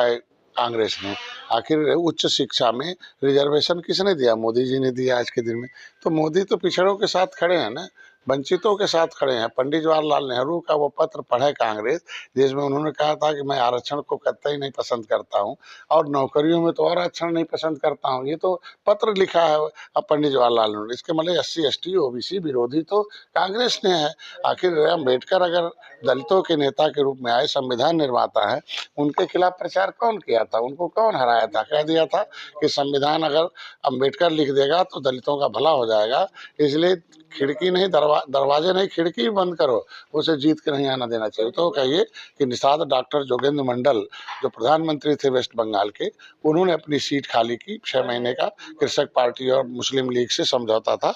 चुका है कांग्रेस ने। आखिर उच्च शिक्षा में रिजर्वेशन किसने दिया? मोदी जी ने दिया आज के दिन में। तो मोदी तो पिछड़ों के साथ खड़े हैं ना, वंचितों के साथ खड़े हैं। पंडित जवाहरलाल नेहरू का वो पत्र पढ़े कांग्रेस, जिसमें उन्होंने कहा था कि मैं आरक्षण को कतई नहीं पसंद करता हूं और नौकरियों में तो और आरक्षण नहीं पसंद करता हूं। ये तो पत्र लिखा है अब पंडित जवाहरलाल नेहरू। इसके मतलब SC ST OBC विरोधी तो कांग्रेस ने है। आखिर अम्बेडकर अगर दलितों के नेता के रूप में आए, संविधान निर्माता है, उनके खिलाफ प्रचार कौन किया था? उनको कौन हराया था? कह दिया था कि संविधान अगर अम्बेडकर लिख देगा तो दलितों का भला हो जाएगा, इसलिए खिड़की नहीं दरवाजे नहीं खिड़की बंद करो, उसे जीत के नहीं आना देना चाहिए। तो कहिए कि निषाद डॉक्टर जोगेंद्र मंडल जो प्रधानमंत्री थे वेस्ट बंगाल के, उन्होंने अपनी सीट खाली की। 6 महीने का कृषक पार्टी और मुस्लिम लीग से समझौता था।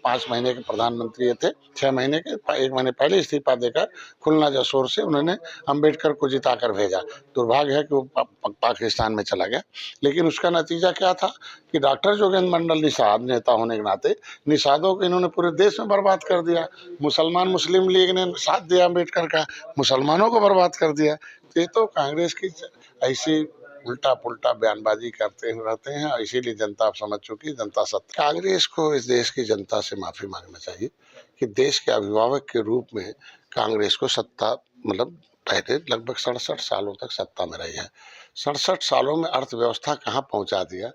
5 महीने के प्रधानमंत्री थे, 6 महीने के 1 महीने पहले इस्तीफा देकर खुलना जसोर से उन्होंने अम्बेडकर को जिता कर भेजा। दुर्भाग्य है कि वो पाकिस्तान में चला गया। लेकिन उसका नतीजा क्या था कि डॉक्टर जोगेंद्र मंडल निषाद नेता होने के नाते निषादों को इन्होंने पूरे देश में बर्बाद कर दिया। मुस्लिम लीग ने साथ दिया अम्बेडकर का, मुसलमानों को बर्बाद कर दिया। तो ये तो कांग्रेस की ऐसी उल्टा पुल्टा बयानबाजी करते रहते हैं, इसीलिए जनता अब समझ चुकी है, जनता सत्ता। कांग्रेस को इस देश की जनता से माफी मांगना चाहिए कि देश के अभिभावक के रूप में कांग्रेस को सत्ता मतलब पहले लगभग 67 सालों तक सत्ता में रही है। 67 सालों में अर्थव्यवस्था कहाँ पहुंचा दिया।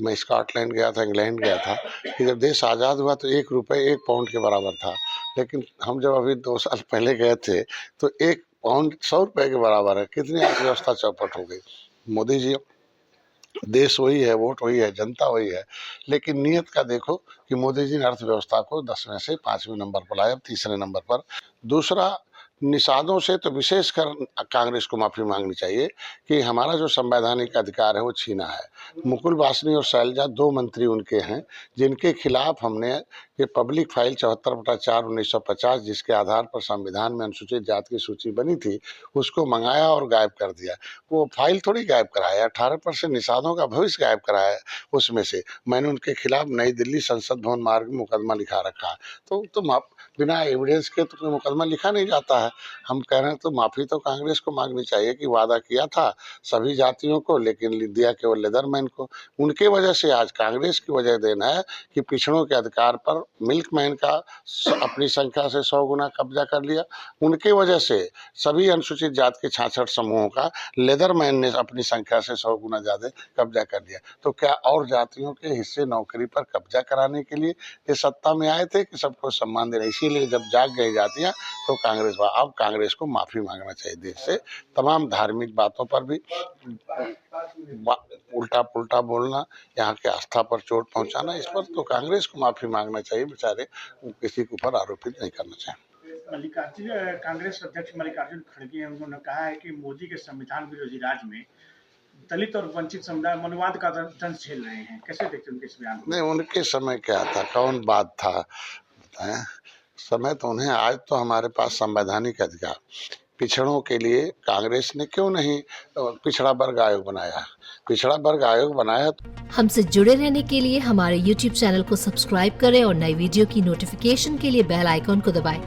मैं स्कॉटलैंड गया था, इंग्लैंड गया था कि जब देश आज़ाद हुआ तो 1 रुपये 1 पाउंड के बराबर था। लेकिन हम जब अभी 2 साल पहले गए थे तो 1 पाउंड 100 रुपये के बराबर है। कितनी अर्थव्यवस्था चौपट हो गई। मोदी जी, देश वही है, वोट वही है, जनता वही है, लेकिन नियत का देखो कि मोदी जी ने अर्थव्यवस्था को 10वें से 5वें नंबर पर लाया, अब 3रे नंबर पर। दूसरा, निषादों से तो विशेषकर कांग्रेस को माफी मांगनी चाहिए कि हमारा जो संवैधानिक अधिकार है वो छीना है। मुकुल वासनिक और शैलजा 2 मंत्री उनके हैं जिनके खिलाफ हमने ये पब्लिक फाइल 74/4/1950 जिसके आधार पर संविधान में अनुसूचित जाति की सूची बनी थी, उसको मंगाया और गायब कर दिया। वो फाइल थोड़ी गायब कराया, 18% निषादों का भविष्य गायब कराया उसमें से। मैंने उनके खिलाफ नई दिल्ली संसद भवन मार्ग में मुकदमा लिखा रखा। तो बिना एविडेंस के तो कोई मुकदमा लिखा नहीं जाता है। हम कह रहे हैं तो माफी तो कांग्रेस को मांगनी चाहिए कि वादा किया था सभी जातियों को, लेकिन दिया केवल लेदरमैन को। उनके वजह से आज कांग्रेस की वजह देना है कि पिछड़ों के अधिकार पर मिल्कमैन का अपनी संख्या से 100 गुना कब्जा कर लिया। उनके वजह से सभी अनुसूचित जाति के 66 समूहों का लेदरमैन ने अपनी संख्या से 100 गुना ज्यादा कब्जा कर लिया। तो क्या और जातियों के हिस्से नौकरी पर कब्जा कराने के लिए ये सत्ता में आए थे कि सबको सम्मान दे रहे? इसीलिए जब जाग गई जातियां तो अब कांग्रेस को माफी मांगना चाहिए देश से। तमाम धार्मिक बातों पर भी उल्टा पुल्टा बोलना, यहाँ के आस्था पर चोट पहुंचाना, इस पर तो कांग्रेस को माफी मांगना चाहिए। बेचारे किसी के ऊपर आरोपित नहीं करना चाहिए। कांग्रेस अध्यक्ष मल्लिकार्जुन खड़गे उन्होंने कहा है कि मोदी के संविधान विरोधी राज में दलित और वंचित समुदाय मनुवाद का दंश झेल रहे हैं। कैसे देखते हैं उनके इस बयान को? नहीं, उनके समय क्या था, कौन बात था बताएं? समय तो उन्हें, आज तो हमारे पास संवैधानिक अधिकार। पिछड़ों के लिए कांग्रेस ने क्यों नहीं पिछड़ा वर्ग आयोग बनाया? पिछड़ा वर्ग आयोग बनाया। हमसे जुड़े रहने के लिए हमारे YouTube चैनल को सब्सक्राइब करें और नई वीडियो की नोटिफिकेशन के लिए बेल आइकॉन को दबाएं।